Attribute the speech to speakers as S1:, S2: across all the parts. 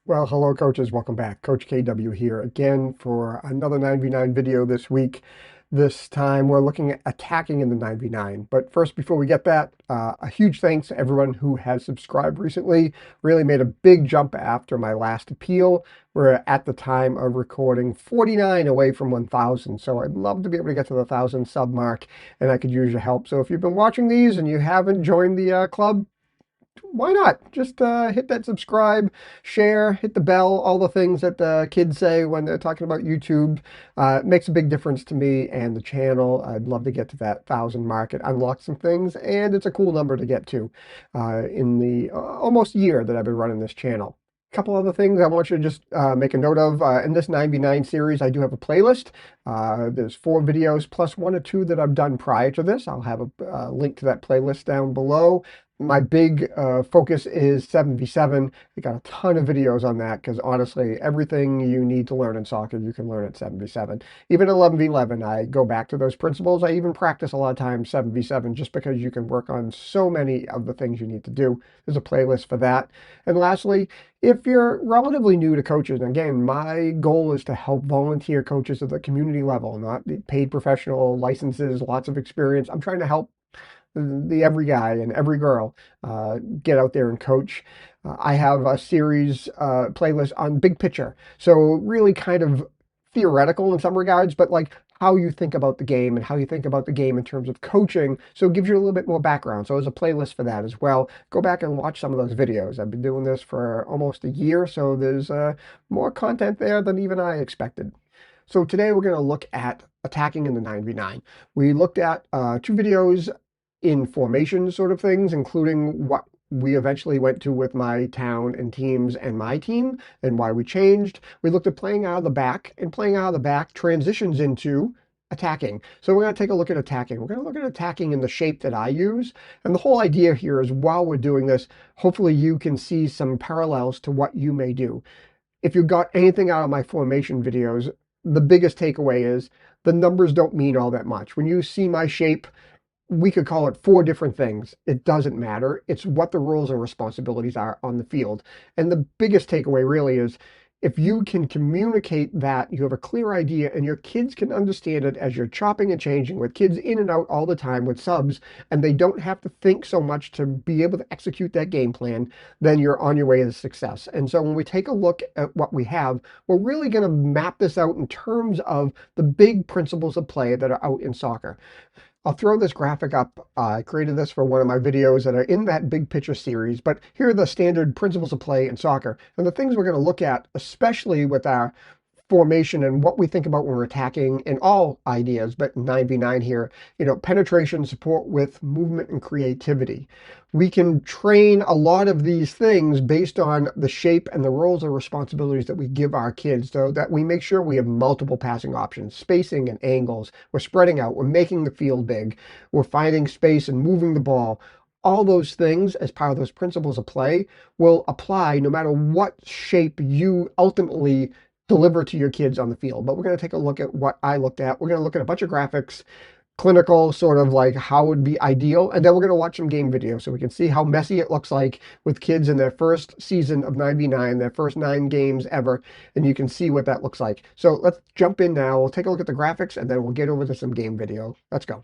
S1: Well, hello coaches, welcome back. Coach KW here again for another 9v9 video this week. This time we're looking at attacking in the 9v9. But first, before we get that, a huge thanks to everyone who has subscribed recently. Really made a big jump after my last appeal. We're at the time of recording 49 away from 1,000. So I'd love to be able to get to the 1,000 sub mark, and I could use your help. So if you've been watching these and you haven't joined the club, why not? Just hit that subscribe, share, hit the bell, all the things that the kids say when they're talking about YouTube. It makes a big difference to me and the channel. I'd love to get to that 1,000 mark. It unlocks some things, and it's a cool number to get to in the almost year that I've been running this channel. A couple other things I want you to just make a note of. In this 9v9 series, I do have a playlist. There's 4 videos plus 1 or 2 that I've done prior to this. I'll have a link to that playlist down below. My big focus is 7v7. I got a ton of videos on that because honestly, everything you need to learn in soccer, you can learn at 7v7. Even 11v11, I go back to those principles. I even practice a lot of times 7v7 just because you can work on so many of the things you need to do. There's a playlist for that. And lastly, if you're relatively new to coaches, and again, my goal is to help volunteer coaches at the community level, not the paid professional licenses, lots of experience. I'm trying to help the every guy and every girl get out there and coach. I have a series playlist on big picture. So really kind of theoretical in some regards, but like how you think about the game and how you think about the game in terms of coaching. So it gives you a little bit more background. So there's a playlist for that as well. Go back and watch some of those videos. I've been doing this for almost a year, so there's more content there than even I expected. So today we're going to look at attacking in the 9v9. We looked at 2 videos in formation sort of things, including what we eventually went to with my town and teams and my team and why we changed. We looked at playing out of the back, and playing out of the back transitions into attacking. So we're going to take a look at attacking. We're going to look at attacking in the shape that I use. And the whole idea here is while we're doing this, hopefully you can see some parallels to what you may do. If you got anything out of my formation videos, the biggest takeaway is the numbers don't mean all that much. When you see my shape, we could call it 4 different things. It doesn't matter. It's what the roles and responsibilities are on the field. And the biggest takeaway really is if you can communicate that, you have a clear idea and your kids can understand it as you're chopping and changing with kids in and out all the time with subs, and they don't have to think so much to be able to execute that game plan, then you're on your way to success. And so when we take a look at what we have, we're really going to map this out in terms of the big principles of play that are out in soccer. I'll throw this graphic up. I created this for one of my videos that are in that big picture series, but here are the standard principles of play in soccer. And the things we're going to look at, especially with our formation and what we think about when we're attacking and all ideas, but 9v9 here, penetration, support with movement and creativity. We can train a lot of these things based on the shape and the roles and responsibilities that we give our kids, so that we make sure we have multiple passing options, spacing and angles. We're spreading out, we're making the field big, we're finding space and moving the ball. All those things as part of those principles of play will apply no matter what shape you ultimately deliver to your kids on the field. But we're going to take a look at what I looked at. We're going to look at a bunch of graphics, clinical, sort of like how it would be ideal, and then we're going to watch some game video so we can see how messy it looks like with kids in their first season of 9v9, their first 9 games ever, and you can see what that looks like. So let's jump in now. We'll take a look at the graphics, and then we'll get over to some game video. Let's go.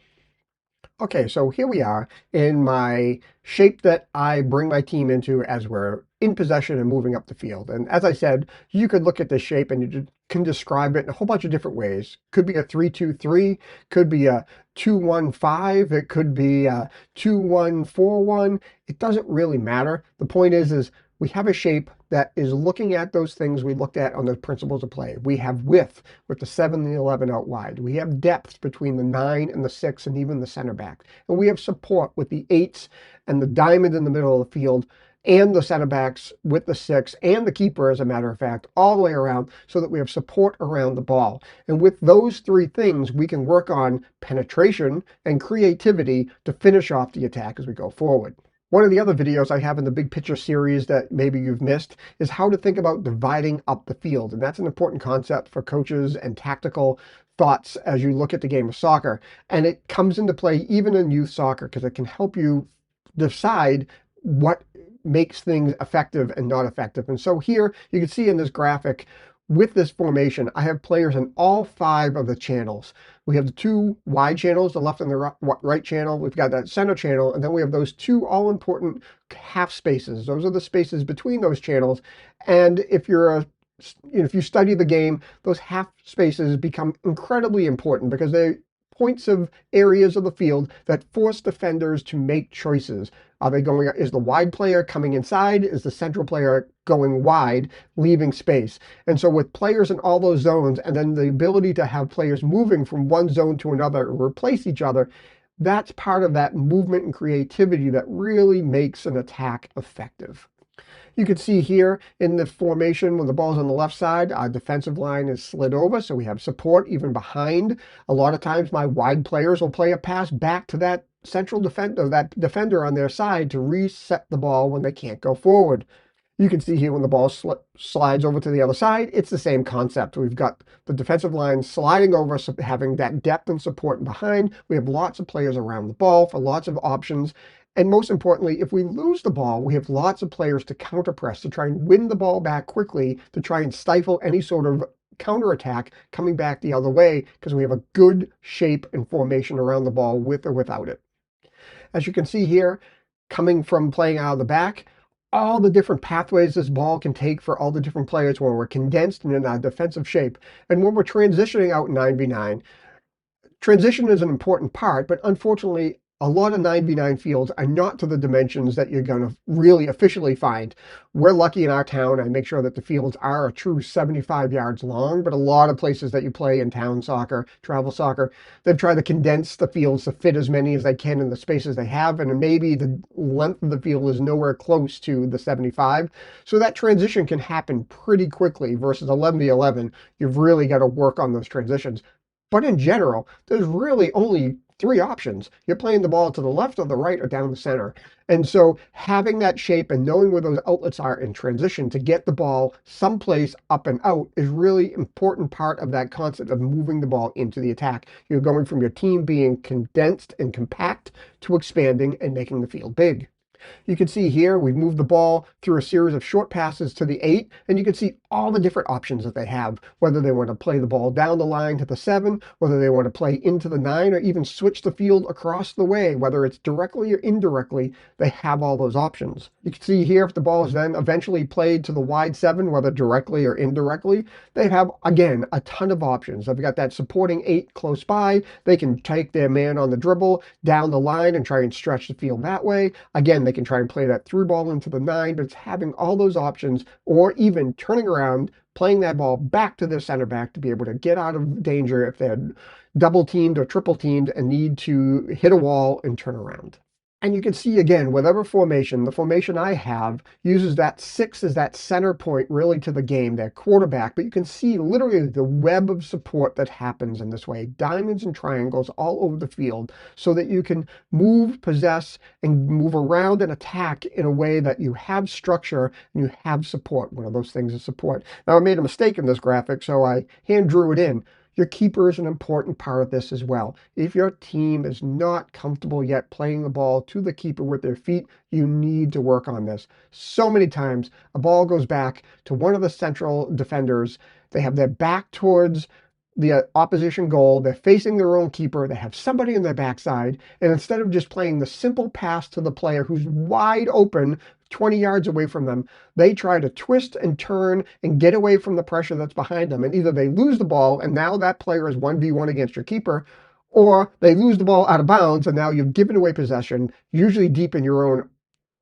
S1: Okay, so here we are in my shape that I bring my team into as we're in possession and moving up the field. And as I said, you could look at this shape and you can describe it in a whole bunch of different ways. Could be a 3-2-3, could be a 2-1-5, it could be a 2-1-4-1. It doesn't really matter. The point is we have a shape that is looking at those things we looked at on the principles of play. We have width with the 7 and the 11 out wide. We have depth between the 9 and the 6 and even the center back. And we have support with the 8s and the diamond in the middle of the field and the center backs with the 6 and the keeper, as a matter of fact, all the way around, so that we have support around the ball. And with those 3 things, we can work on penetration and creativity to finish off the attack as we go forward. One of the other videos I have in the big picture series that maybe you've missed is how to think about dividing up the field. And that's an important concept for coaches and tactical thoughts as you look at the game of soccer. And it comes into play even in youth soccer because it can help you decide what makes things effective and not effective. And so here you can see in this graphic, with this formation, I have players in all 5 of the channels. We have the 2 wide channels, the left and the right channel. We've got that center channel, and then we have those 2 all-important half spaces. Those are the spaces between those channels. And if you study the game, those half spaces become incredibly important because they points of areas of the field that force defenders to make choices. Is the wide player coming inside? Is the central player going wide, leaving space? And so with players in all those zones, and then the ability to have players moving from one zone to another and replace each other, that's part of that movement and creativity that really makes an attack effective. You can see here in the formation when the ball's on the left side, our defensive line is slid over, so we have support even behind. A lot of times my wide players will play a pass back to that central defender, that defender on their side to reset the ball when they can't go forward. You can see here when the ball slides over to the other side, it's the same concept. We've got the defensive line sliding over, having that depth and support behind. We have lots of players around the ball for lots of options. And most importantly, if we lose the ball, we have lots of players to counterpress, to try and win the ball back quickly, to try and stifle any sort of counterattack coming back the other way, because we have a good shape and formation around the ball with or without it. As you can see here, coming from playing out of the back, all the different pathways this ball can take for all the different players when we're condensed and in our defensive shape. And when we're transitioning out 9v9, transition is an important part, but unfortunately, a lot of 9v9 fields are not to the dimensions that you're going to really officially find. We're lucky in our town. I make sure that the fields are a true 75 yards long, but a lot of places that you play in town soccer, travel soccer, they've tried to condense the fields to fit as many as they can in the spaces they have, and maybe the length of the field is nowhere close to the 75. So that transition can happen pretty quickly versus 11v11. You've really got to work on those transitions. But in general, there's really only 3 options. You're playing the ball to the left or the right or down the center. And so having that shape and knowing where those outlets are in transition to get the ball someplace up and out is really important part of that concept of moving the ball into the attack. You're going from your team being condensed and compact to expanding and making the field big. You can see here we've moved the ball through a series of short passes to the 8, and you can see all the different options that they have, whether they want to play the ball down the line to the 7, whether they want to play into the 9, or even switch the field across the way, whether it's directly or indirectly, they have all those options. You can see here if the ball is then eventually played to the wide 7, whether directly or indirectly, they have, again, a ton of options. They've got that supporting 8 close by. They can take their man on the dribble down the line and try and stretch the field that way. Again, they can try and play that through ball into the 9, but it's having all those options, or even turning around, playing that ball back to their center back to be able to get out of danger if they're double teamed or triple teamed and need to hit a wall and turn around. And you can see again, whatever formation, the formation I have uses that 6 as that center point really to the game, that quarterback. But you can see literally the web of support that happens in this way, diamonds and triangles all over the field, so that you can move, possess, and move around and attack in a way that you have structure and you have support. One of those things is support. Now I made a mistake in this graphic, so I hand drew it in. Your keeper is an important part of this as well. If your team is not comfortable yet playing the ball to the keeper with their feet, you need to work on this. So many times a ball goes back to one of the central defenders. They have their back towards the opposition goal. They're facing their own keeper. They have somebody in their backside. And instead of just playing the simple pass to the player who's wide open 20 yards away from them, they try to twist and turn and get away from the pressure that's behind them. And either they lose the ball and now that player is 1v1 against your keeper, or they lose the ball out of bounds and now you've given away possession, usually deep in your own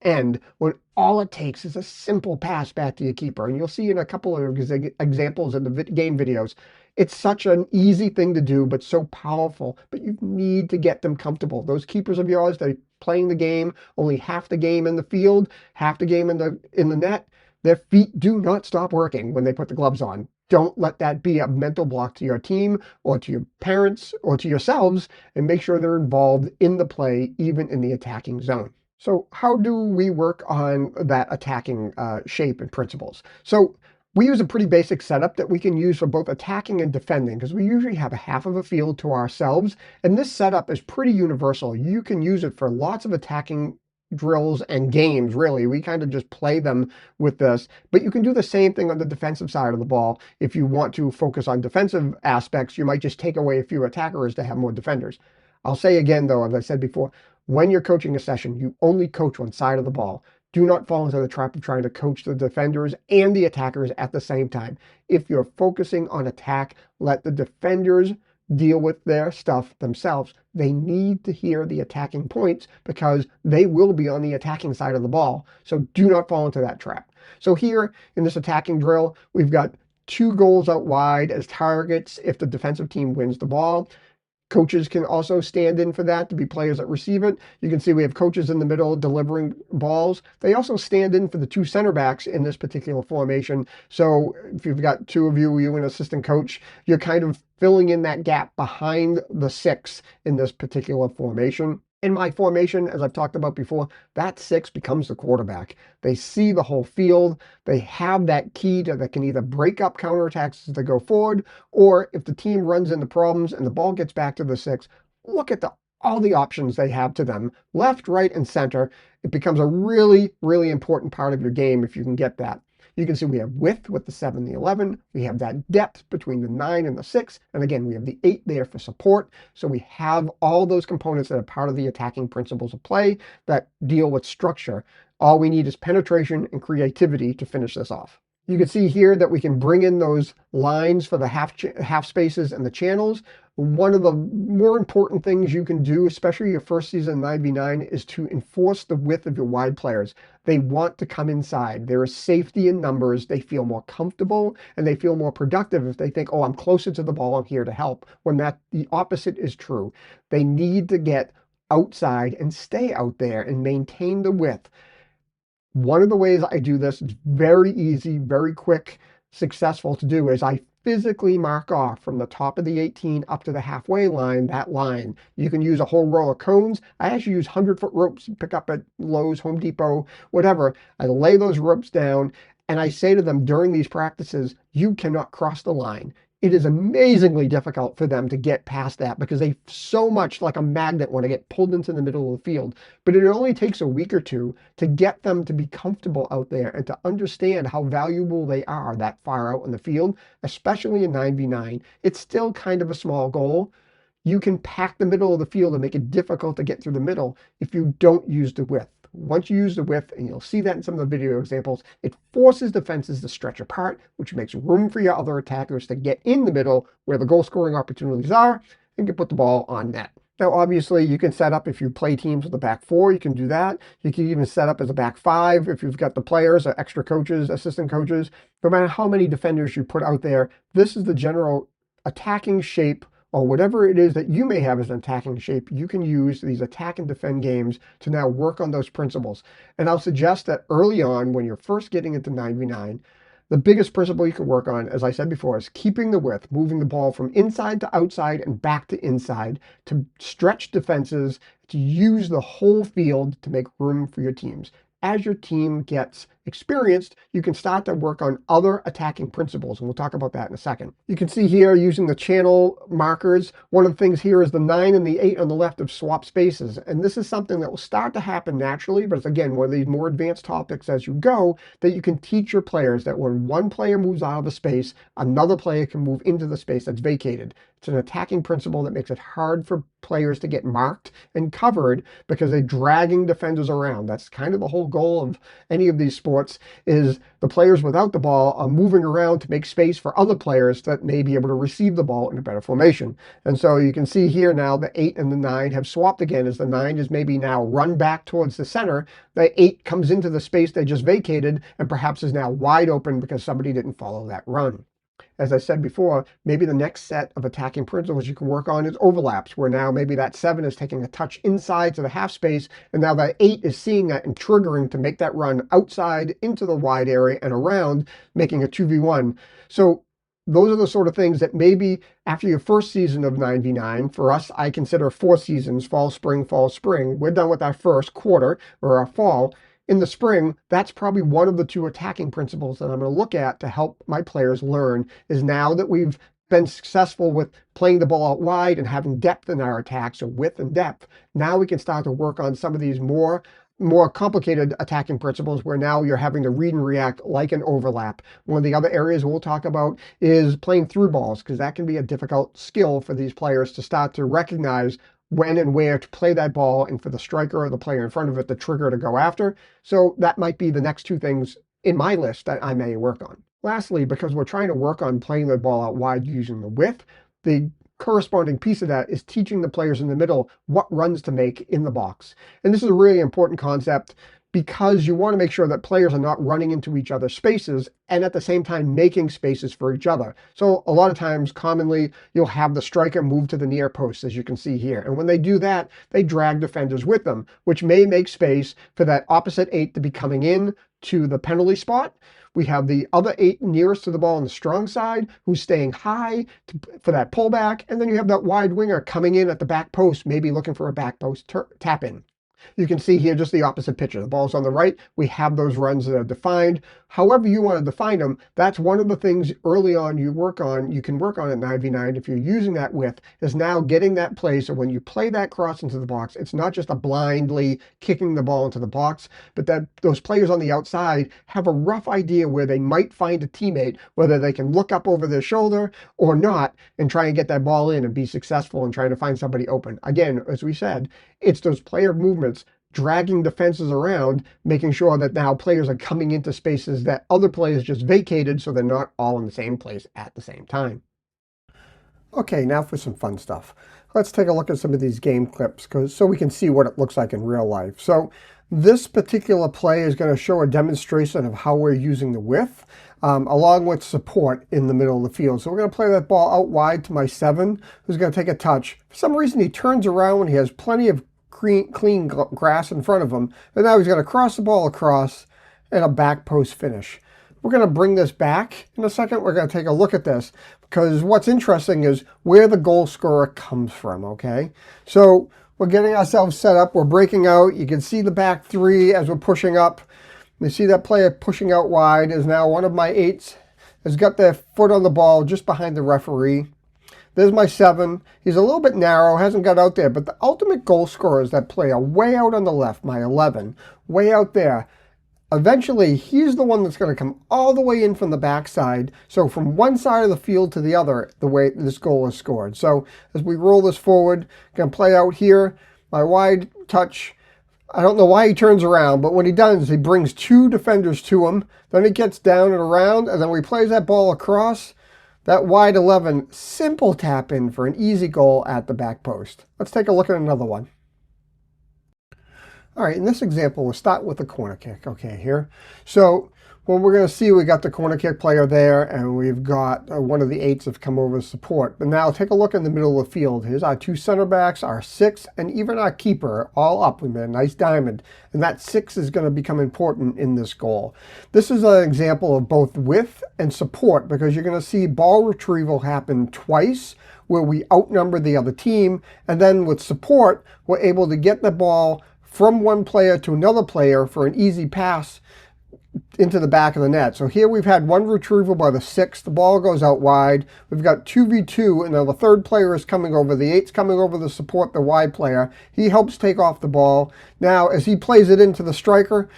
S1: end, when all it takes is a simple pass back to your keeper. And you'll see in a couple of examples in the game videos, it's such an easy thing to do, but so powerful. But you need to get them comfortable. Those keepers of yours, they're playing the game, only half the game in the field, half the game in the net. Their feet do not stop working when they put the gloves on. Don't let that be a mental block to your team or to your parents or to yourselves, and make sure they're involved in the play, even in the attacking zone. So how do we work on that attacking shape and principles? So we use a pretty basic setup that we can use for both attacking and defending, because we usually have a half of a field to ourselves. And this setup is pretty universal. You can use it for lots of attacking drills and games, really. We kind of just play them with this. But you can do the same thing on the defensive side of the ball. If you want to focus on defensive aspects, you might just take away a few attackers to have more defenders. I'll say again, though, as I said before, when you're coaching a session, you only coach one side of the ball. Do not fall into the trap of trying to coach the defenders and the attackers at the same time. If you're focusing on attack, let the defenders deal with their stuff themselves. They need to hear the attacking points because they will be on the attacking side of the ball. So do not fall into that trap. So here in this attacking drill, we've got 2 goals out wide as targets if the defensive team wins the ball. Coaches can also stand in for that to be players that receive it. You can see we have coaches in the middle delivering balls. They also stand in for the 2 center backs in this particular formation. So if you've got 2 of you and assistant coach, you're kind of filling in that gap behind the 6 in this particular formation. In my formation, as I've talked about before, that 6 becomes the quarterback. They see the whole field. They have that key that can either break up counterattacks as they go forward, or if the team runs into problems and the ball gets back to the 6, look at all the options they have to them, left, right, and center. It becomes a really, really important part of your game if you can get that. You can see we have width with the 7 and the 11. We have that depth between the 9 and the 6. And again, we have the 8 there for support. So we have all those components that are part of the attacking principles of play that deal with structure. All we need is penetration and creativity to finish this off. You can see here that we can bring in those lines for the half spaces and the channels. One of the more important things you can do, especially your first season 9v9, is to enforce the width of your wide players. They want to come inside. There is safety in numbers. They feel more comfortable and they feel more productive if they think, oh, I'm closer to the ball, I'm here to help, when the opposite is true. They need to get outside and stay out there and maintain the width. One of the ways I do this, it's very easy, very quick, successful to do, is I physically mark off from the top of the 18 up to the halfway line, that line. You can use a whole row of cones. I actually use 100-foot ropes you pick up at Lowe's, Home Depot, whatever. I lay those ropes down and I say to them during these practices, you cannot cross the line. It is amazingly difficult for them to get past that because they so much like a magnet want to get pulled into the middle of the field. But it only takes a week or two to get them to be comfortable out there and to understand how valuable they are that far out in the field, especially in 9v9. It's still kind of a small goal. You can pack the middle of the field and make it difficult to get through the middle if you don't use the width. Once you use the width, and you'll see that in some of the video examples, it forces defenses to stretch apart, which makes room for your other attackers to get in the middle where the goal scoring opportunities are and can put the ball on net. Now, obviously, you can set up, if you play teams with a back 4, you can do that. You can even set up as a back 5 if you've got the players or extra coaches, assistant coaches. No matter how many defenders you put out there, this is the general attacking shape, or whatever it is that you may have as an attacking shape. You can use these attack and defend games to now work on those principles. And I'll suggest that early on, when you're first getting into 9v9, the biggest principle you can work on, as I said before, is keeping the width, moving the ball from inside to outside and back to inside to stretch defenses, to use the whole field to make room for your teams. As your team gets experienced, you can start to work on other attacking principles, and we'll talk about that in a second. You can see here using the channel markers, one of the things here is the 9 and the 8 on the left have swapped spaces, and this is something that will start to happen naturally, but it's again one of these more advanced topics as you go that you can teach your players that when one player moves out of a space, another player can move into the space that's vacated. It's an attacking principle that makes it hard for players to get marked and covered because they're dragging defenders around. That's kind of the whole goal of any of these sports, is the players without the ball are moving around to make space for other players that may be able to receive the ball in a better formation. And so you can see here now the 8 and the 9 have swapped again, as the 9 is maybe now run back towards the center. The 8 comes into the space they just vacated and perhaps is now wide open because somebody didn't follow that run. As I said before, maybe the next set of attacking principles you can work on is overlaps, where now maybe that 7 is taking a touch inside to the half space, and now that 8 is seeing that and triggering to make that run outside into the wide area and around, making a 2v1. So those are the sort of things that maybe after your first season of 9v9, for us, I consider 4 seasons, fall, spring, fall, spring. We're done with our first quarter or our fall. In the spring, that's probably one of the 2 attacking principles that I'm going to look at to help my players learn, is now that we've been successful with playing the ball out wide and having depth in our attacks, or width and depth, now we can start to work on some of these more more complicated attacking principles where now you're having to read and react like an overlap. One of the other areas we'll talk about is playing through balls, because that can be a difficult skill for these players to start to recognize when and where to play that ball, and for the striker or the player in front of it, the trigger to go after. So that might be the next two things in my list that I may work on. Lastly, because we're trying to work on playing the ball out wide using the width, the corresponding piece of that is teaching the players in the middle what runs to make in the box. And this is a really important concept because you want to make sure that players are not running into each other's spaces and at the same time making spaces for each other. So a lot of times, commonly, you'll have the striker move to the near post, as you can see here. And when they do that, they drag defenders with them, which may make space for that opposite 8 to be coming in to the penalty spot. We have the other 8 nearest to the ball on the strong side who's staying high for that pullback. And then you have that wide winger coming in at the back post, maybe looking for a back post tap in. You can see here just the opposite picture. The ball's on the right. We have those runs that are defined. However you want to define them, that's one of the things early on you can work on at 9v9 if you're using that width, is now getting that play so when you play that cross into the box, it's not just a blindly kicking the ball into the box, but that those players on the outside have a rough idea where they might find a teammate, whether they can look up over their shoulder or not, and try and get that ball in and be successful in trying to find somebody open. Again, as we said, it's those player movements dragging defenses around, making sure that now players are coming into spaces that other players just vacated so they're not all in the same place at the same time. Okay, now for some fun stuff. Let's take a look at some of these game clips so we can see what it looks like in real life. So this particular play is going to show a demonstration of how we're using the width along with support in the middle of the field. So we're going to play that ball out wide to my 7, who's going to take a touch. For some reason, he turns around when he has plenty of clean grass in front of him, and now he's going to cross the ball across and a back post finish. We're going to bring this back in a second. We're going to take a look at this because what's interesting is where the goal scorer comes from, okay? So we're getting ourselves set up. We're breaking out. You can see the back 3 as we're pushing up. You see that player pushing out wide is now one of my 8s, has got their foot on the ball just behind the referee. There's my 7. He's a little bit narrow, hasn't got out there, but the ultimate goal scorer is that player way out on the left, my 11, way out there. Eventually, he's the one that's going to come all the way in from the backside. So from one side of the field to the other, the way this goal is scored. So as we roll this forward, going to play out here, my wide touch. I don't know why he turns around, but when he does, he brings 2 defenders to him. Then he gets down and around, and then we play that ball across. That wide 11, simple tap in for an easy goal at the back post. Let's take a look at another one. All right, in this example, we'll start with the corner kick, okay, here. So what we're going to see, we got the corner kick player there, and we've got one of the 8s have come over to support. But now take a look in the middle of the field. Here's our 2 center backs, our 6, and even our keeper, all up. We made a nice diamond, and that 6 is going to become important in this goal. This is an example of both width and support, because you're going to see ball retrieval happen twice, where we outnumber the other team, and then with support, we're able to get the ball from one player to another player for an easy pass into the back of the net. So here we've had one retrieval by the 6. The ball goes out wide. We've got 2v2, and now the 3rd player is coming over. The 8's coming over to support the wide player. He helps take off the ball. Now, as he plays it into the striker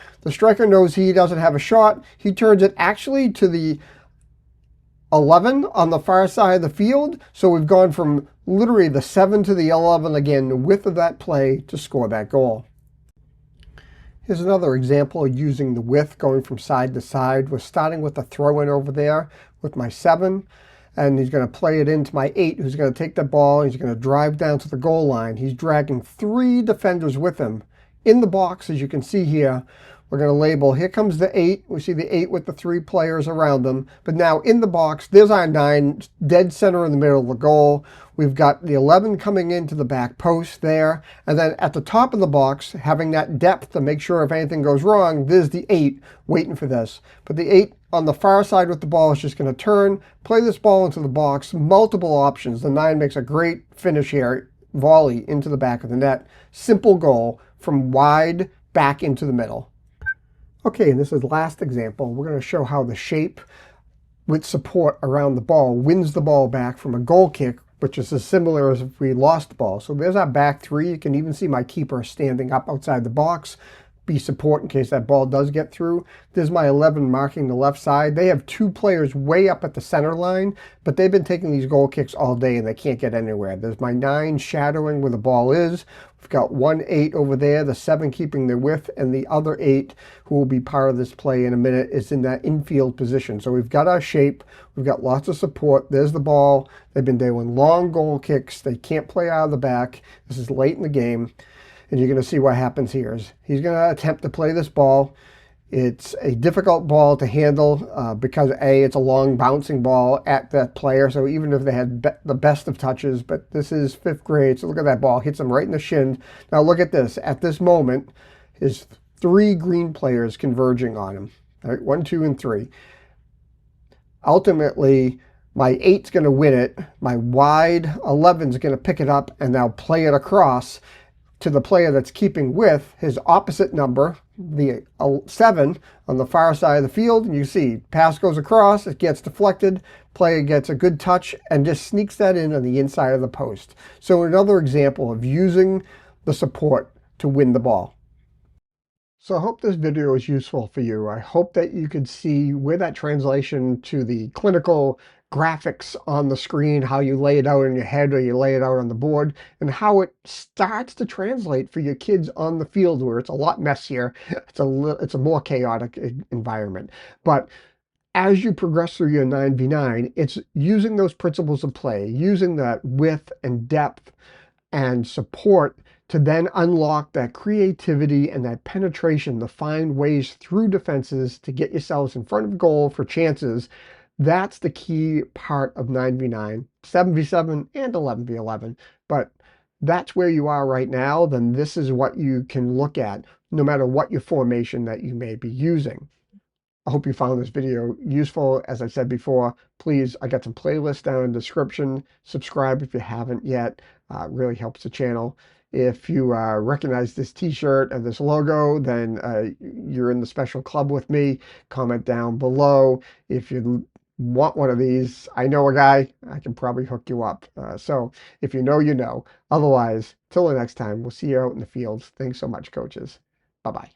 S1: knows he doesn't have a shot. He turns it actually to the 11 on the far side of the field. So we've gone from literally the 7 to the 11 again, the width of that play to score that goal. Here's another example of using the width going from side to side. We're starting with the throw-in over there with my 7, and he's going to play it into my 8, who's going to take the ball. He's going to drive down to the goal line. He's dragging 3 defenders with him. In the box, as you can see here, we're going to label, here comes the 8. We see the 8 with the 3 players around them. But now in the box, there's our 9, dead center in the middle of the goal. We've got the 11 coming into the back post there. And then at the top of the box, having that depth to make sure if anything goes wrong, there's the 8 waiting for this. But the 8 on the far side with the ball is just going to turn, play this ball into the box, multiple options. The 9 makes a great finish here, volley into the back of the net. Simple goal from wide back into the middle. Okay, and this is the last example. We're going to show how the shape with support around the ball wins the ball back from a goal kick, which is as similar as if we lost the ball. So there's our back 3. You can even see my keeper standing up outside the box, be support in case that ball does get through. There's my 11 marking the left side. They have two players way up at the center line, but they've been taking these goal kicks all day and they can't get anywhere. There's my 9 shadowing where the ball is. We've got 1 8 over there, the 7 keeping their width, and the other 8, who will be part of this play in a minute, is in that infield position. So we've got our shape, we've got lots of support. There's the ball. They've been doing long goal kicks. They can't play out of the back. This is late in the game. And you're going to see what happens here. He's going to attempt to play this ball. It's a difficult ball to handle because A, it's a long bouncing ball at that player. So even if they had the best of touches, but this is 5th grade. So look at that ball. Hits him right in the shin. Now look at this. At this moment, his 3 green players converging on him. All right, 1, 2, and 3. Ultimately, my 8's going to win it. My wide 11's going to pick it up and now play it across to the player that's keeping with his opposite number, the 7, on the far side of the field. And you see, pass goes across, it gets deflected, player gets a good touch, and just sneaks that in on the inside of the post. So another example of using the support to win the ball. So I hope this video is useful for you. I hope that you could see where that translation to the clinical graphics on the screen, how you lay it out in your head or you lay it out on the board, and how it starts to translate for your kids on the field where it's a lot messier. It's a more chaotic environment. But as you progress through your 9v9, it's using those principles of play, using that width and depth and support to then unlock that creativity and that penetration to find ways through defenses to get yourselves in front of goal for chances. That's the key part of 9v9, 7v7, and 11v11. But that's where you are right now, then this is what you can look at no matter what your formation that you may be using. I hope you found this video useful. As I said before, please, I got some playlists down in the description. Subscribe if you haven't yet. Really helps the channel. If you recognize this t-shirt and this logo, then you're in the special club with me. Comment down below. If you want one of these, I know a guy. I can probably hook you up. So if you know, you know. Otherwise, till the next time, we'll see you out in the fields. Thanks so much, coaches. Bye-bye.